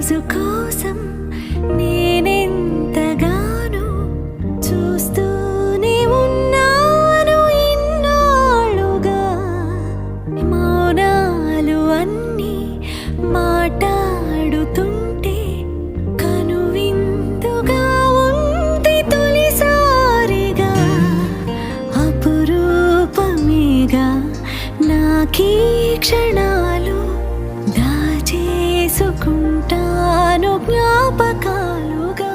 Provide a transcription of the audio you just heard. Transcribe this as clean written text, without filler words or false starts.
రోజు కోసం నేనెంతగానో చూస్తూనే ఉన్నాను ఇన్నాళ్ళుగా. మౌనాలు అన్నీ మాట్లాడుతుంటే కనువిందుగా ఉంది తొలిసారిగా. అపురూపమేగా నాకీ క్షణాలు, దాచేసుకుంటాను జ్ఞాపకాలుగా.